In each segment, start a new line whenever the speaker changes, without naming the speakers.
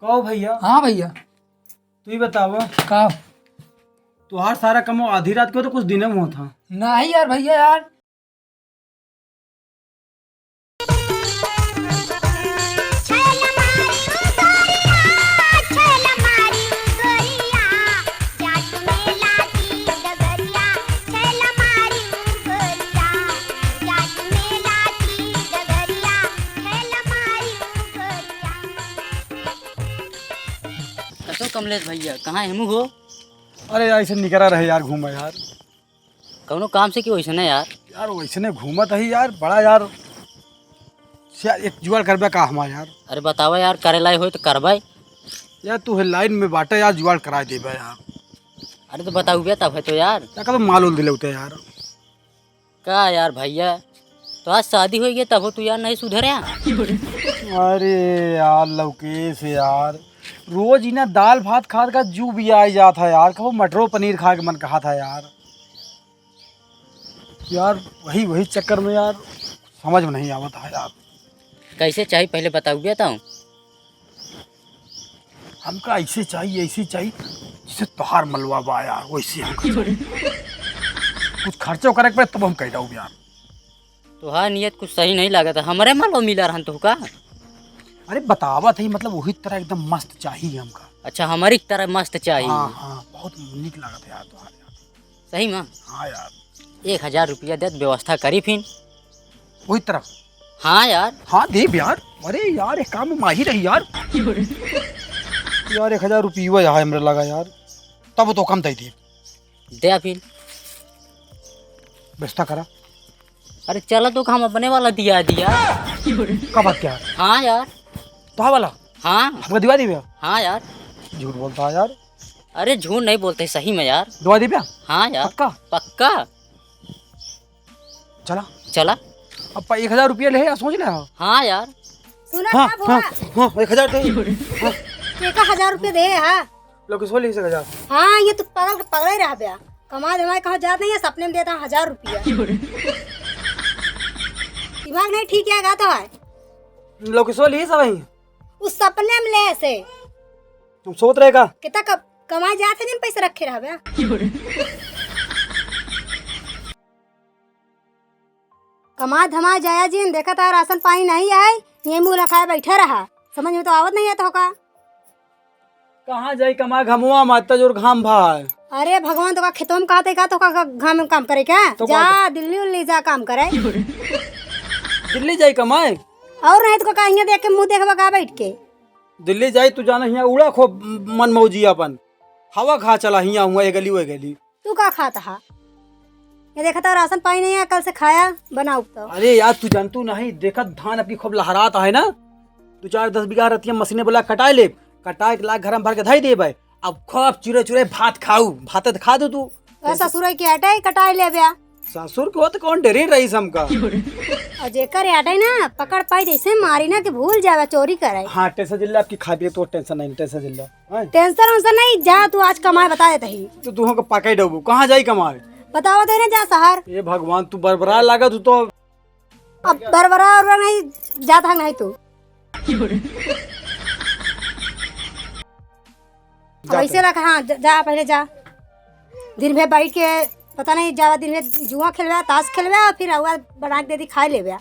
कहो भैया।
हाँ भैया।
तू ही बताओ,
का
तुहार सारा कम आधी रात को तो कुछ दिन में हुआ था।
नहीं यार भैया यार।
तो कमलेश भैया कहाँ हेमू हो?
अरे यार ऐसे निकरा रहे यार, घूमा यार।
कौनो काम से क्यों वैसे यार?
यार वैसे घूमत है यार, बड़ा यार एक जुगाड़ करबे का हमार यार।
अरे बतावा यार, करे लाई हो तो करवाई।
यार तू है लाइन में बाटे यार, जुगाड़ करा देबे यार।
अरे तो बताऊ बे तब है तो यार।
क्या तो माल उल दिलौते यार।
का यार भैया, तो आज शादी हो गई तब हो तू यार नहीं सुधर यार।
अरे यार लौकेश यार, रोज इन्हें दाल भात खा का जू भी आ जाता है यार। कहो मटरो पनीर खा के मन कहा था यार। यार वही वही चक्कर में यार समझ में नहीं आवता है यार।
कैसे चाहिए पहले बताऊ बे तब।
हमका ऐसे चाहिए जिसे तोहार मलवा बा यार, वैसे हमका कुछ खर्चो करे के पड़े तब हम कह दऊ यार।
तुहार नियत कुछ सही नहीं लगा था, हमारे मालो मिला रहन तो का।
अरे बतावा थी, मतलब वही तरह एकदम मस्त चाहिए हमका।
अच्छा हमारी तरह मस्त चाहिए।
हाँ बहुत निक लागत है यार तोहार यार।
सही में?
हाँ यार
1000 रुपया दे व्यवस्था करी फिर।
वही तरह।
हाँ यार।
हाँ दे यार। अरे यार एक काम में माही रही यार। यार 1000 रुपया यहाँ हमरे लगा यार, तब तो कम दे
दे फिर।
व्यवस्था करा।
अरे चला तो हम अपने वाला दिया
का बात क्या है?
हाँ यार।
तो वाला
हाँ
हमको दिवा दी भैया।
हाँ यार।
झूठ बोलता है यार।
अरे झूठ नहीं बोलते, सही में यार।
दिवा दी भैया।
हाँ यार
पक्का?
पक्का।
चला
चला।
अब 1000 रुपया ले या सोच ले।
हाँ यार।
सुना
हाँ
का बुआ?
हाँ 1000 दे।
टेका 1000 रुपये दे। हाँ
लोग किस वाले 1000?
हाँ, ये तो पगल ही रहा बया। कमा धमाए कहाँ जात नहीं है, सपने में देता 1000 रुपया। दिमाग नहीं ठीक है गा तो है।
लोग किस वाले सब है?
उस सपने में ले से
तुम सोच रहेगा
कितना कमाए जाते नहीं, पैसे रखे रहा बया। कमा धमा जाया जी देखा था राशन पानी नहीं आए, ये मुँह रखा बैठा रहा। समझ में तो आवत नहीं है तो का।
कहाँ जाई कमा घमुआ माता जोर घाम भाई।
अरे भगवान तो का खेतों में कहते का तो का घाम में काम करे क्या?
तो
जा दिल्ली उल्ली जा काम करे।
दिल्ली जाई कमाए।
और नहीं तो का यहाँ देख के मुंह देखबा का बैठ के।
दिल्ली जाई तू जाना हिया उड़ा खो मन मौजी अपन हवा खा चला हिया हुआ ये गली वो गली।
तू का खाता हा? ये देखा था राशन पानी नहीं है, कल से खाया बनाऊ तो।
अरे यार तू जानतू नहीं, देखा धान अपनी खूब लहराता है ना। 2-4-10 बीघा रहती है, मशीने बोला कटाए ले, कटाए के ला घर में भर के धाई दे भाई। अब खूब चुरे भात खाऊ, भात तो खा दो तू।
ससुर की हटाई कटाई ले बया।
ससुर के हो तो कौन डरे रही हमका।
और जेकर हटाई ना पकड़ पाई जैसे मारी ना कि भूल जावे चोरी करे।
हाँ टेंशन जिल्ला आपकी खा पिए तो टेंशन नहीं, टेंशन जिल्ला
टेंशन वंशन नहीं, जा तू आज कमाए बता देता ही।
तो तू हमको पकाई डबू कहाँ जाई कमाए।
बताओ तो ना जा शहर।
ये भगवान तू बरबरा लगा तू तो।
अब बरबरा और नहीं जाता है नहीं तू। अब ऐसे रखा। हाँ जा पहले जा। दिन भर बैठ के पता नहीं जा, दिन भर जुआ खेलवा ताश खेलवा और फिर हुआ बना के दे दी खाए ले गया।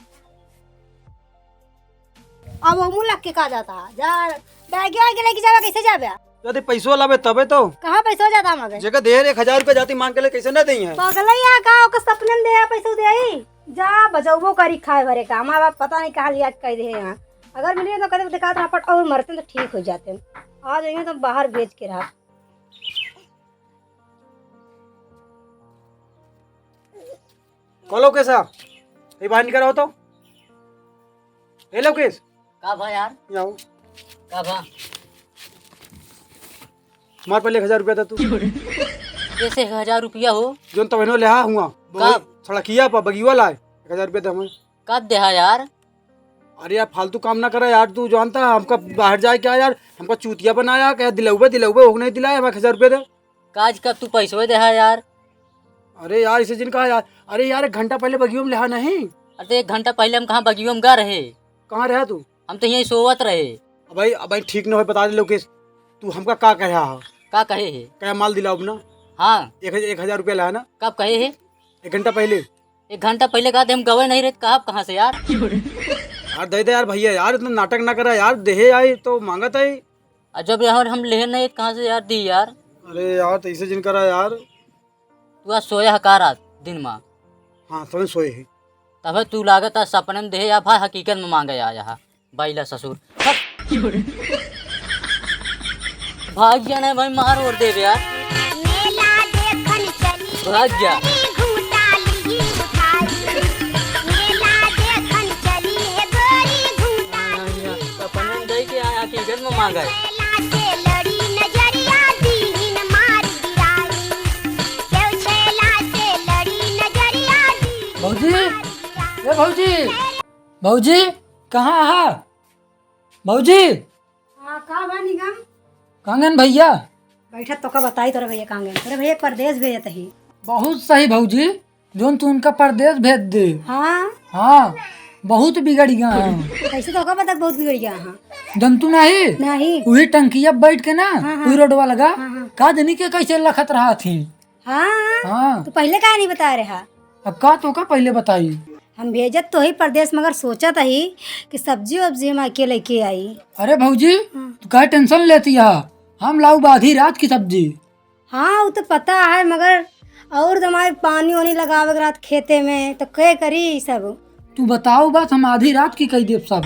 अब वो मुँह लग के कहा जाता है जा बैग लेके जावा, कैसे जावे?
यदि पैसो लावे तबे तो
कहाँ पैसा हो जाता मगर
जगह देर 1000 रुपया जाती मांग के ले कैसे ना देई है।
पगलैया का ओकर सपने में दे पैसा दे आई जा बजौबो करी खाए भरे का। हमारा पता नहीं कहाँ लिया कह दे यहाँ। अगर मिले तो कदम दिखा था पट और मरते तो ठीक हो जाते। आ जाएंगे तो बाहर बेच के रहा।
कॉलो कैसा ये बाहर निकल आओ तो। हे लोकेश
का भा यार?
आओ
का भा?
मार पहले 1000 रुपया था तू।
कैसे 1000 रुपया हो?
जोन तो बहनो लेहा हुआ
कब?
सड़किया पर बगीवा लाए 1000 रुपया दे हमें।
कब देहा यार?
अरे यार फालतू काम ना करे यार, तू जानता हमका बाहर जाए क्या यार, हमका चूतिया बनाया क्या दिलौबे हो नहीं दिलाया हमें 1000 रुपया दे।
काज कब तू पैसो देहा यार?
अरे यार इसे जिन कहा यार। अरे यार 1 घंटा पहले बगियों में लेहा नहीं।
अरे 1 घंटा पहले हम कहाँ बगियों में गा रहे?
कहाँ रहा तू?
हम तो यहीं सोवत रहे।
अब भाई ठीक न हो बता दे लोकेश, तू हमका का कह रहा है?
का कहे है?
क्या माल दिलाओ ना?
हाँ
1,000 रुपया ला ना,
कब कहे है?
1 घंटा पहले।
1 घंटा पहले कहा थे हम गवे नहीं रहे, कहा कहाँ से यार?
यार दे दे यार भैया, यार इतना नाटक ना करा यार, देहे आई तो मांगत है।
और जब यार हम लेहे नहीं कहाँ से यार दी यार?
अरे यार तो ऐसे जिन करा यार।
तू आज सोया हका रात दिन में,
हाँ समझ सोए है।
तब तू लागत आज सपने में दे या भाई हकीकत में मांगे आ यहाँ बैला ससुर। भाग गया ना भाई, मार और दे यार, भाग गया। सपने में दे के आया हकीकत में मांगा।
भौजी, ए भौजी, भौजी कहाँ है? भौजी
हाँ का बा निगम?
कांगन भैया।
बैठा तो का बताई तोरा भैया कांगे, तोरे भैया परदेश भेजत ही।
बहुत सही भौजी, जोन तू उनका परदेश भेज दे।
हाँ
हाँ बहुत बिगड़ गया है।
कैसे तो का बता बहुत बिगड़ गया। हाँ
जंतु नहीं
नहीं।
वही टंकिया बैठ के ना वही रोडवा लगा
हाँ।
का दनी के कैसे लखत रहा थी।
हाँ
हाँ
तो पहले का नहीं बता रहा?
अब का तो का पहले बताई।
हम भेजत तो ही परदेश, मगर सोचत ही कि सब्जी वब्जी हम अकेले लेके आई।
अरे भौजी तू का टेंशन लेती है, हम लाऊ आधी रात की सब्जी।
हाँ वो तो पता है, मगर और तो हमारे पानी वानी लगावे रात खेते में तो क्या करी सब?
तू बताओ बस, हम आधी रात की कही देव सब।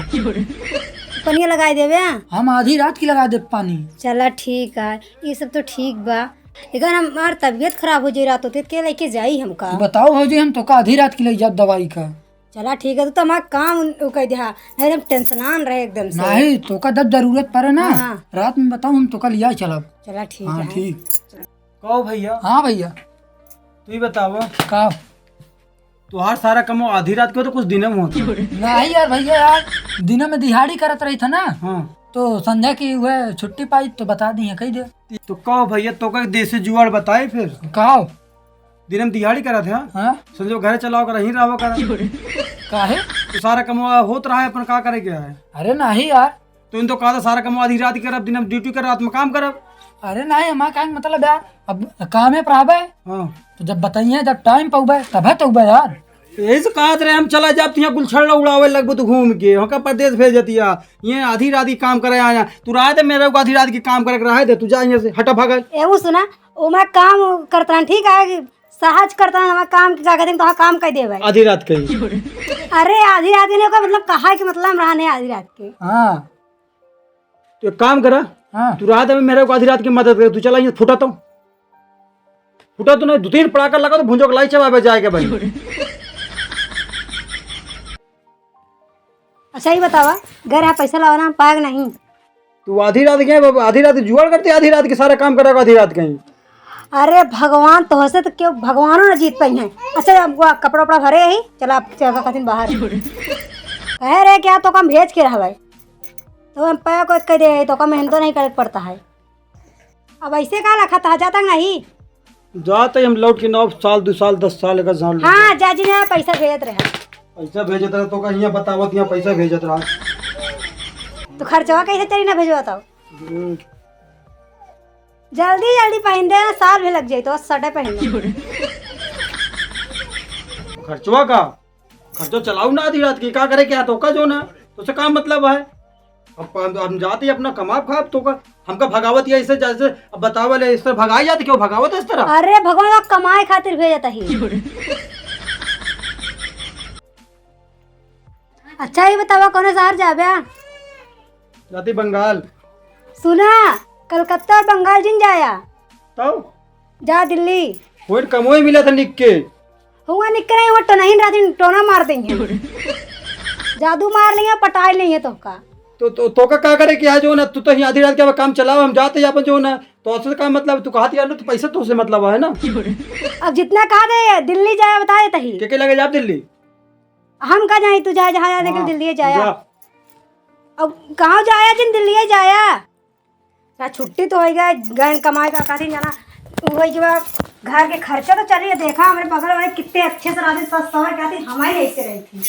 पनिया लगाई देवे।
हम आधी रात की लगा दे पानी।
चला ठीक है, ये सब तो ठीक बा, लेकिन हमार तबीयत खराब हो जाए रात होते के लेके जाई हमका।
तू बताओ भौजी, हम तो का आधी रात की ले जा दवाई का।
चला ठीक है, तो हमारा काम कह दिया नहीं, हम टेंशनान रहे एकदम से।
नहीं तो का जब जरूरत पड़े ना
हाँ।
रात में बताओ, हम तो का लिया चलब।
चला ठीक
हाँ
है।
ठीक।
कहो भैया,
हाँ भैया।
तू ही बताओ,
का
तुहार सारा कमो आधी रात को तो कुछ दिन में होता।
नहीं यार भैया, यार दिन में दिहाड़ी करत रही था ना,
हाँ
तो संध्या की वह छुट्टी पाई तो बता दी है कही दे।
तो कहो भैया, तो का देसी जुआड़ बताए फिर।
कहो
दिन में दिहाड़ी करा थे।
हाँ
समझो घर चलाओ कर ही रहो करा,
काहे?
तो सारा कमो होत रहा है, अपन का करे क्या है?
अरे नहीं यार,
तो इन तो कहा था सारा कमो आधी रात ही करब, दिन में ड्यूटी कर, रात में काम करब।
अरे नहीं हमारा का मतलब यार, अब काम है पढ़ाबे
हाँ
तो जब बताइए जब टाइम पौबे तब है तो यार।
यही से कहा रहे हम चला जाब, यहाँ गुलछड़ उड़ावे लगबो तो घूम के होका परदेश भेज देती ये आधी रात की काम करे आया। तू रहा दे मेरे को आधी रात की काम करे रहा दे, तू जा यहाँ से हटा भागल।
एवं सुना, वो मैं काम करता ठीक है, सहज करता हमारा काम क्या कहते हैं, तो काम कर दे भाई
आधी रात कही।
अरे आधी रात ने का मतलब कहा कि मतलब हम रहने आधी रात के।
हाँ
तो एक काम करा,
हाँ
तू रहा दे मेरे को आधी रात की मदद करे, तू चला यहाँ फुटा तो नहीं 2-3 पड़ाका लगा तो भुंजो लाई चबा जाएगा भाई।
अच्छा ही बतावा, घर यहाँ पैसा लगाना पाएगा नहीं?
तू आधी रात गए, आधी रात जुआड़ करते, आधी रात के सारा काम करा आधी रात कहीं।
अरे भगवान तो हंसे तो क्यों भगवानों ने जीत पाई है। अच्छा अब कपड़ा उपड़ा भरे ही, चला आप जगह कथिन बाहर कह रहे क्या तो कम भेज के रहा भाई, तो हम पैसा को कह दे तो कम मेहनत नहीं करे पड़ता है। अब ऐसे का रखा था, जाता नहीं
जाते हम लौट के 9 साल 2 साल 10 साल का साल।
हाँ जाजी ने पैसा भेजत रहे,
पैसा भेजत रहा तो कहीं बतावत यहाँ पैसा भेजत रहा।
तो खर्चवा कैसे चली ना भेजवा बताओ। जल्दी जल्दी पहन दे, साल भी लग जाए तो सटे पहन दे।
खर्चवा का खर्चो चलाऊ ना आधी रात की, क्या करे क्या तो का जो ना तो से काम मतलब है। अब हम जाते ही अपना कमा खा, तो का हमका भगावत या ऐसे जैसे अब बतावल इस तरह भगाई जाती, क्यों भगावत है इस तरह?
अरे भगवान का कमाए खातिर भेजता ही। अच्छा ये बतावा कौन शहर जाबे?
जाती बंगाल।
सुना कलकत्ता और बंगाल जिन जाया,
तो
जा दिल्ली
कोई कमोई मिला था निक के
हुआ निकल रही, वो टनही राती टोना मार देंगे, जादू मार लेंगे, पटाई लेंगे तो का।
तो का क्या करे क्या जो ना, तू तो यहाँ आधी रात क्या काम चलाओ, हम जाते अपन जो ना तो उससे का मतलब तू कहा यार, तो पैसा तो उससे मतलब है ना।
अब जितना कहा दे दिल्ली जाया बता देता ही,
के लगे जा दिल्ली,
हम कहा जाए तू जाए जहाँ जाने के
हाँ,
दिल्ली जाया।
जा।
अब कहाँ जाया जिन दिल्ली जाया, ना छुट्टी तो हो गया गैन कमाए का कहीं जाना, वही के बाद घर के खर्चा तो चलिए देखा हमारे बगल वाले कितने अच्छे से रहते, सस सवर कहती हमारी ऐसे रही थी।